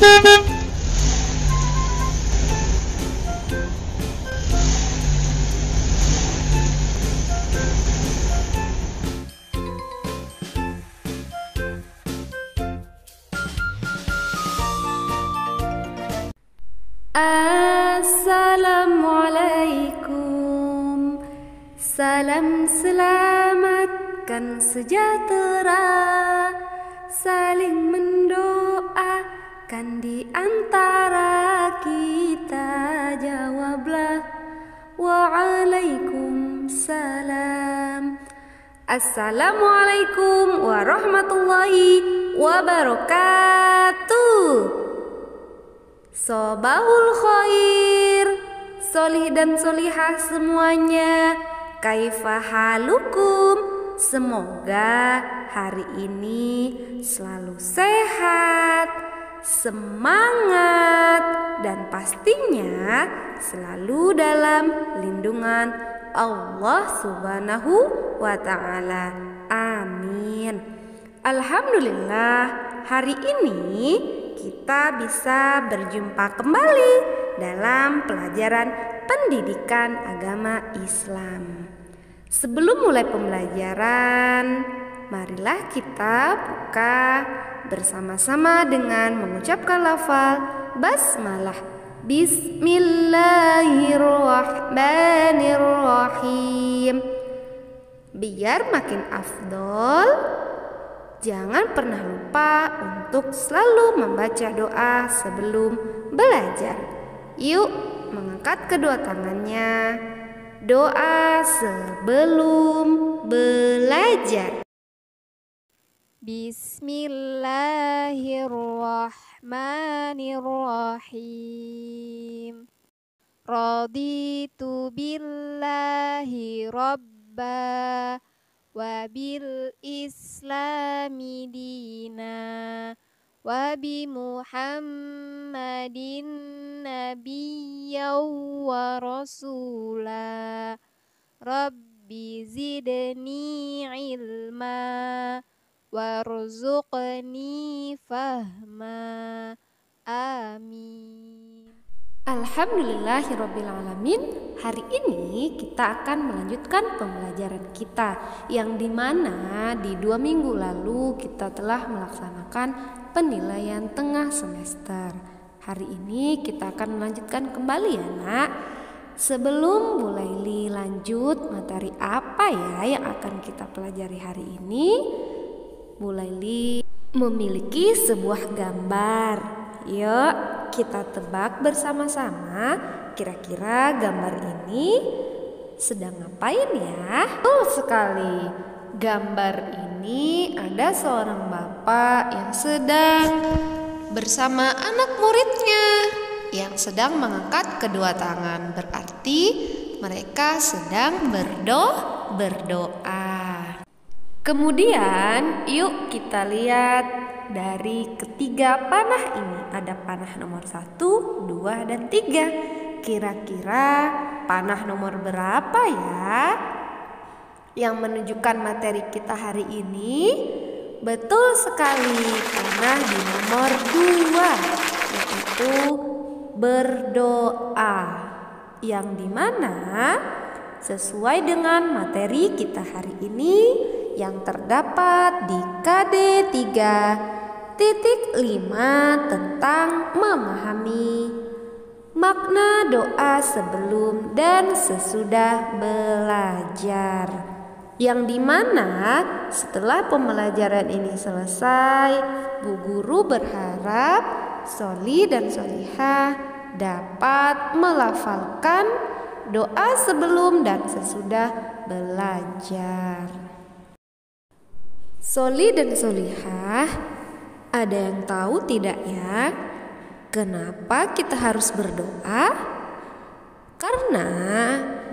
Assalamualaikum. Salam selamatkan sejahtera, saling mendoakan di antara kita. Jawablah waalaikumsalam. Assalamualaikum warahmatullahi wabarakatuh. Sobahul khair, solih dan solihah semuanya. Kaifa halukum? Semoga hari ini selalu sehat, semangat, dan pastinya selalu dalam lindungan Allah Subhanahu wa ta'ala. Amin. Alhamdulillah, hari ini kita bisa berjumpa kembali dalam pelajaran pendidikan agama Islam. Sebelum mulai pembelajaran, marilah kita buka bersama-sama dengan mengucapkan lafal basmalah. Bismillahirrahmanirrahim. Biar makin afdol, jangan pernah lupa untuk selalu membaca doa sebelum belajar. Yuk, mengangkat kedua tangannya. Doa sebelum belajar. Bismillahirrahmanirrahim. Raditu billahi rabba wa bil islami dina wa bi Muhammadin nabiyyan wa rasula. Rabbi zidni ilma warzuqni fahma. Amin. Alhamdulillahirrabbilalamin. Hari ini kita akan melanjutkan pembelajaran kita, yang dimana di 2 minggu lalu kita telah melaksanakan penilaian tengah semester. Hari ini kita akan melanjutkan kembali ya nak. Sebelum Bu Laili lanjut, materi apa ya yang akan kita pelajari hari ini? Bu Laili memiliki sebuah gambar. Yuk kita tebak bersama-sama, kira-kira gambar ini sedang ngapain ya? Betul sekali. Gambar ini ada seorang bapak yang sedang bersama anak muridnya yang sedang mengangkat kedua tangan. Berarti mereka sedang berdoa. Kemudian yuk kita lihat dari ketiga panah ini. Ada panah nomor 1, 2, dan 3. Kira-kira panah nomor berapa ya yang menunjukkan materi kita hari ini? Betul sekali, panah di nomor 2, yaitu berdoa, yang dimana sesuai dengan materi kita hari ini yang terdapat di KD 3.5 tentang memahami makna doa sebelum dan sesudah belajar, yang dimana setelah pembelajaran ini selesai, Bu Guru berharap Soli dan Solihah dapat melafalkan doa sebelum dan sesudah belajar. Soli dan Solihah, ada yang tahu tidak ya, kenapa kita harus berdoa? Karena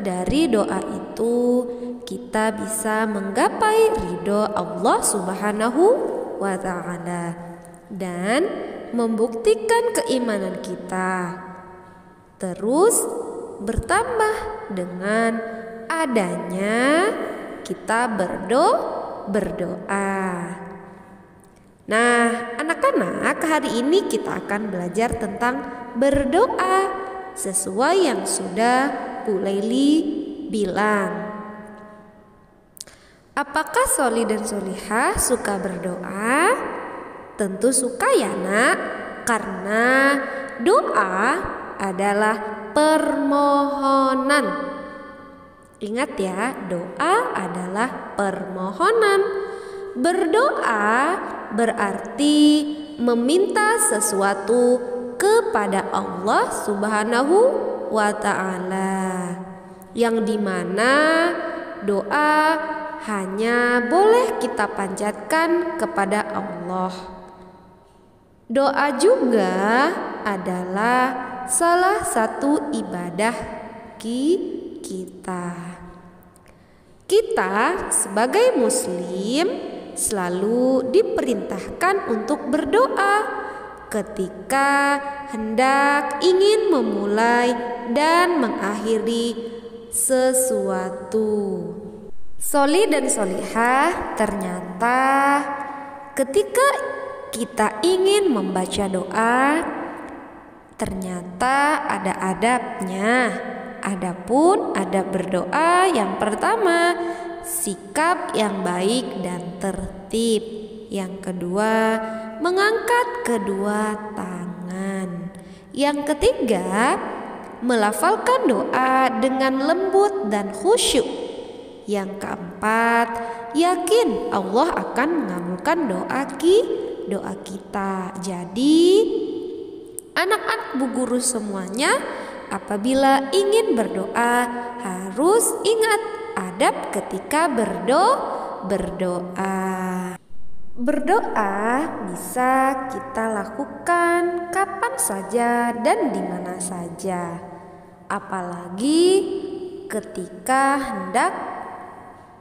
dari doa itu kita bisa menggapai ridho Allah Subhanahu wa ta'ala dan membuktikan keimanan kita. Terus bertambah dengan adanya kita berdoa. Nah, anak-anak, hari ini kita akan belajar tentang berdoa sesuai yang sudah Bu Laili bilang. Apakah Soli dan Solihah suka berdoa? Tentu suka ya nak, karena doa adalah permohonan. Ingat ya, doa adalah permohonan. Berdoa berarti meminta sesuatu kepada Allah Subhanahu wa Ta'ala, yang dimana doa hanya boleh kita panjatkan kepada Allah. Doa juga adalah salah satu ibadah kita. Kita sebagai muslim selalu diperintahkan untuk berdoa ketika hendak ingin memulai dan mengakhiri sesuatu. Soli dan Solihah, ternyata ketika kita ingin membaca doa, ternyata ada adabnya. Adapun adab berdoa yang pertama, sikap yang baik dan tertib. Yang kedua, mengangkat kedua tangan. Yang ketiga, melafalkan doa dengan lembut dan khusyuk. Yang keempat, yakin Allah akan mengabulkan doa kita. Jadi, anak-anak Bu Guru semuanya, apabila ingin berdoa harus ingat adab ketika berdoa. Berdoa bisa kita lakukan kapan saja dan di mana saja, apalagi ketika hendak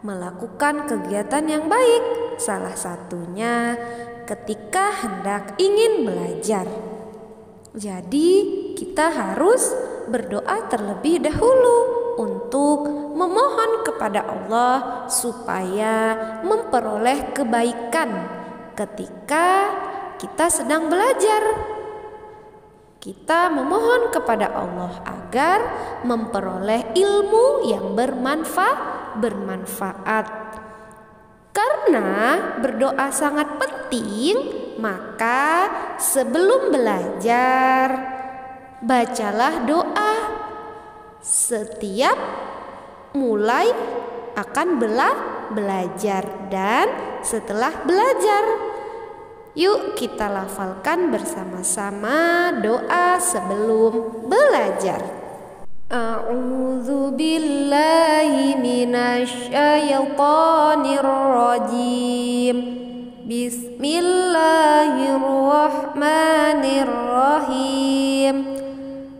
melakukan kegiatan yang baik, salah satunya ketika hendak ingin belajar. Jadi kita harus berdoa terlebih dahulu untuk memohon kepada Allah supaya memperoleh kebaikan ketika kita sedang belajar. Kita memohon kepada Allah agar memperoleh ilmu yang bermanfaat. Karena berdoa sangat penting, maka sebelum belajar bacalah doa. Setiap mulai akan belajar dan setelah belajar, yuk kita lafalkan bersama-sama doa sebelum belajar. A'udzu billahi minasy syaithanir rajim. Bismillahirrahmanirrahim.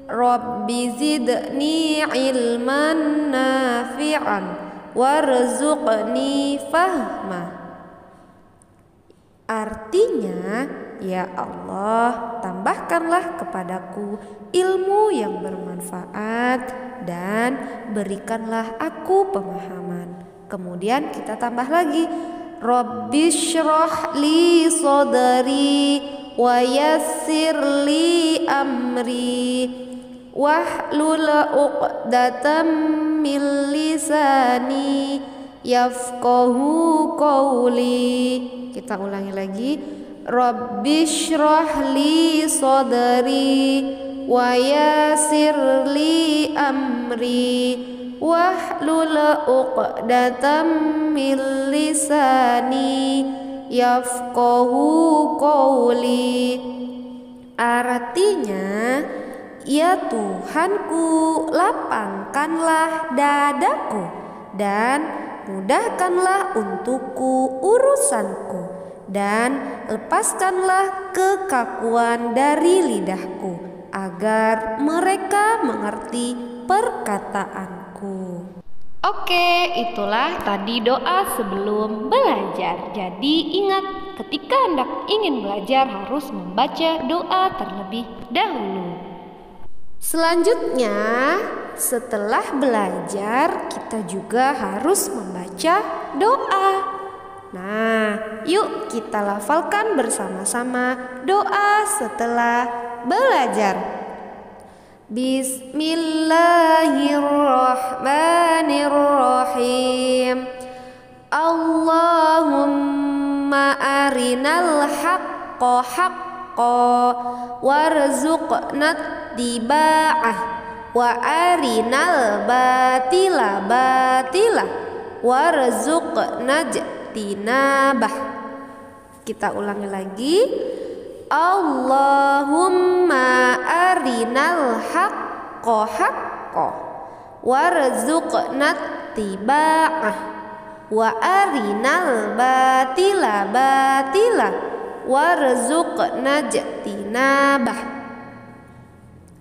Rabbi zidni ilman nafi'an warzuqni fahma. Artinya, ya Allah, tambahkanlah kepadaku ilmu yang bermanfaat dan berikanlah aku pemahaman. Kemudian kita tambah lagi, Rabbi syrah li sadri wa yassir li amri wahlul 'uqdatam min lisani yafqahu qawli. Kita ulangi lagi, Rabbi syrah li sadri wa yassir li amri wahlul 'uqdatam min lisani yafqahu qawli. Artinya, ya Tuhanku, lapangkanlah dadaku dan mudahkanlah untukku urusanku, dan lepaskanlah kekakuan dari lidahku, agar mereka mengerti perkataanku. Oke, itulah tadi doa sebelum belajar. Jadi ingat, ketika hendak ingin belajar harus membaca doa terlebih dahulu. Selanjutnya, setelah belajar kita juga harus membaca doa. Nah, yuk kita lafalkan bersama-sama doa setelah belajar. Bismillahirrahmanirrahim. Allahumma arinal haqqa haqqa warzuqna ittiba'ah wa arinal batila batila warzuqna ijtinabah. Kita ulangi lagi. Allahumma arinal haqqa haqqa warzuqna ittiba'ah wa arinal batila batila warzuqna ijtinabah.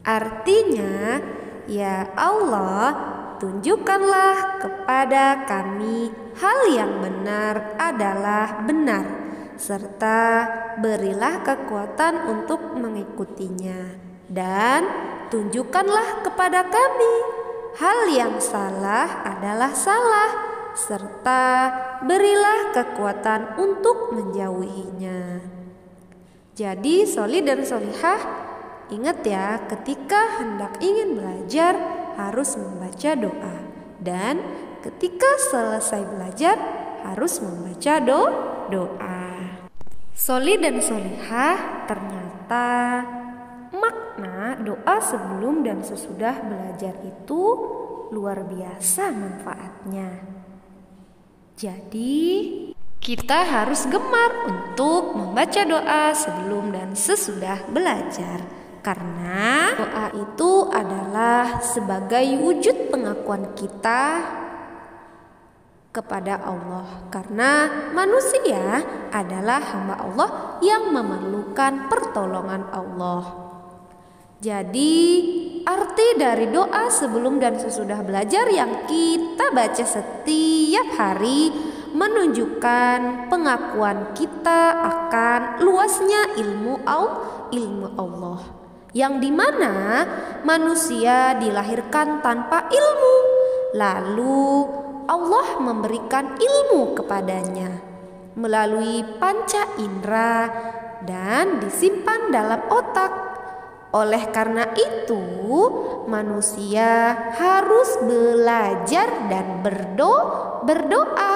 Artinya, ya Allah, tunjukkanlah kepada kami hal yang benar adalah benar, serta berilah kekuatan untuk mengikutinya, dan tunjukkanlah kepada kami hal yang salah adalah salah, serta berilah kekuatan untuk menjauhinya. Jadi soli dan solihah, ingat ya, ketika hendak ingin belajar harus membaca doa, dan ketika selesai belajar harus membaca doa. Soli dan solihah, ternyata makna doa sebelum dan sesudah belajar itu luar biasa manfaatnya. Jadi kita harus gemar untuk membaca doa sebelum dan sesudah belajar, karena doa itu adalah sebagai wujud pengakuan kita kepada Allah, karena manusia adalah hamba Allah yang memerlukan pertolongan Allah. Jadi arti dari doa sebelum dan sesudah belajar yang kita baca setiap hari menunjukkan pengakuan kita akan luasnya ilmu Allah, yang dimana manusia dilahirkan tanpa ilmu, lalu Allah memberikan ilmu kepadanya melalui panca indera dan disimpan dalam otak. Oleh karena itu, manusia harus belajar dan berdoa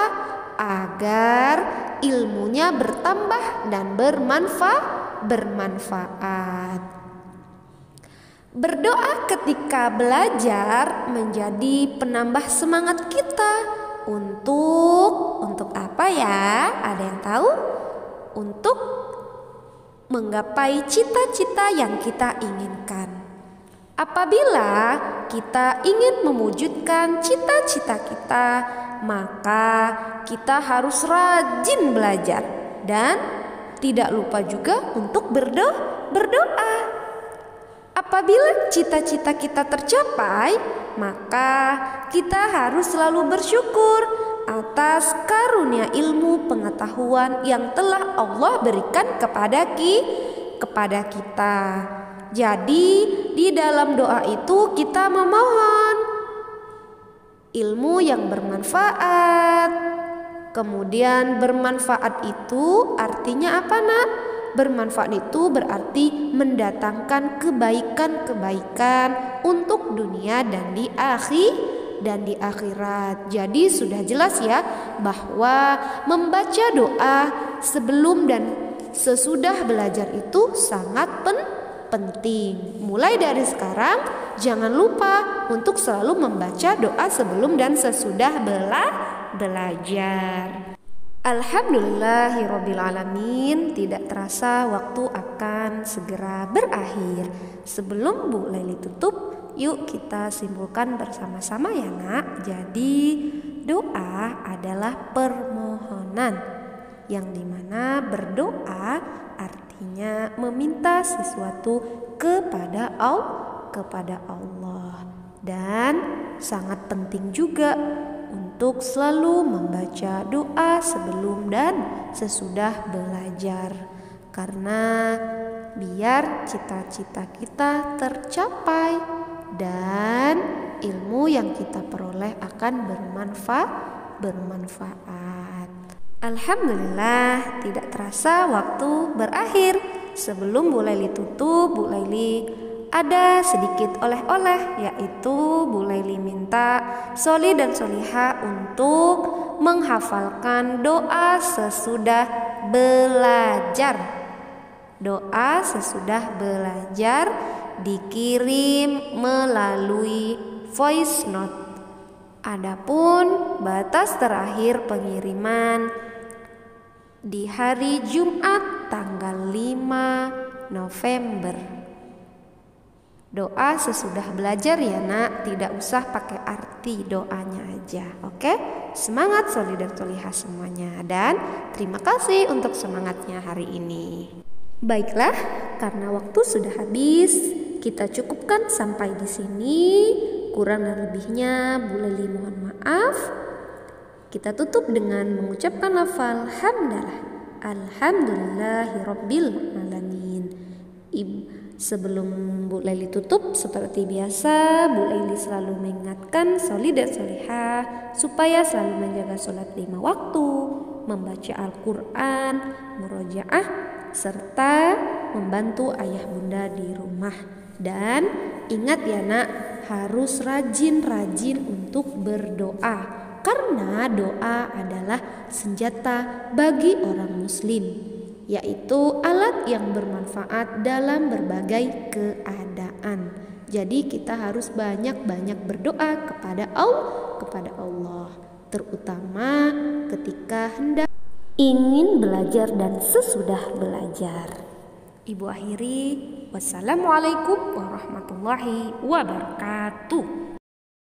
agar ilmunya bertambah dan bermanfaat. Berdoa ketika belajar menjadi penambah semangat kita untuk apa ya? Ada yang tahu? Untuk menggapai cita-cita yang kita inginkan. Apabila kita ingin mewujudkan cita-cita kita, maka kita harus rajin belajar dan tidak lupa juga untuk berdoa. Apabila cita-cita kita tercapai, maka kita harus selalu bersyukur atas karunia ilmu pengetahuan yang telah Allah berikan kepada kita. Jadi di dalam doa itu kita memohon ilmu yang bermanfaat. Kemudian bermanfaat itu artinya apa, Nak? Bermanfaat itu berarti mendatangkan kebaikan-kebaikan untuk dunia dan di akhirat. Jadi sudah jelas ya bahwa membaca doa sebelum dan sesudah belajar itu sangat penting. Mulai dari sekarang jangan lupa untuk selalu membaca doa sebelum dan sesudah belajar. Alhamdulillahirrabbilalamin. Tidak terasa waktu akan segera berakhir. Sebelum Bu Laili tutup, yuk kita simpulkan bersama-sama ya Nak. Jadi doa adalah permohonan, yang dimana berdoa artinya meminta sesuatu kepada Allah. Dan sangat penting juga untuk selalu membaca doa sebelum dan sesudah belajar, karena biar cita-cita kita tercapai dan ilmu yang kita peroleh akan bermanfaat. Alhamdulillah, tidak terasa waktu berakhir. Sebelum Bu Laili tutup, Bu Laili ada sedikit oleh-oleh, yaitu Bu Laili minta Soli dan Soliha untuk menghafalkan doa sesudah belajar. Doa sesudah belajar dikirim melalui voice note. Adapun batas terakhir pengiriman di hari Jumat tanggal 5 November. Doa sesudah belajar ya nak, tidak usah pakai arti doanya aja. Oke? Semangat Soli dan Solihah semuanya, dan terima kasih untuk semangatnya hari ini. Baiklah, karena waktu sudah habis, kita cukupkan sampai di sini. Kurang dan lebihnya Bu Laili mohon maaf. Kita tutup dengan mengucapkan lafal hamdalah. Alhamdulillahirabbil alamin. Sebelum Bu Laili tutup, seperti biasa Bu Laili selalu mengingatkan Soli dan Solihah supaya selalu menjaga sholat 5 waktu, membaca Al-Quran, murojaah, serta membantu ayah bunda di rumah. Dan ingat ya nak, harus rajin-rajin untuk berdoa, karena doa adalah senjata bagi orang muslim, yaitu alat yang bermanfaat dalam berbagai keadaan. Jadi kita harus banyak-banyak berdoa kepada Allah, terutama ketika hendak ingin belajar dan sesudah belajar. Ibu akhiri, wassalamualaikum warahmatullahi wabarakatuh.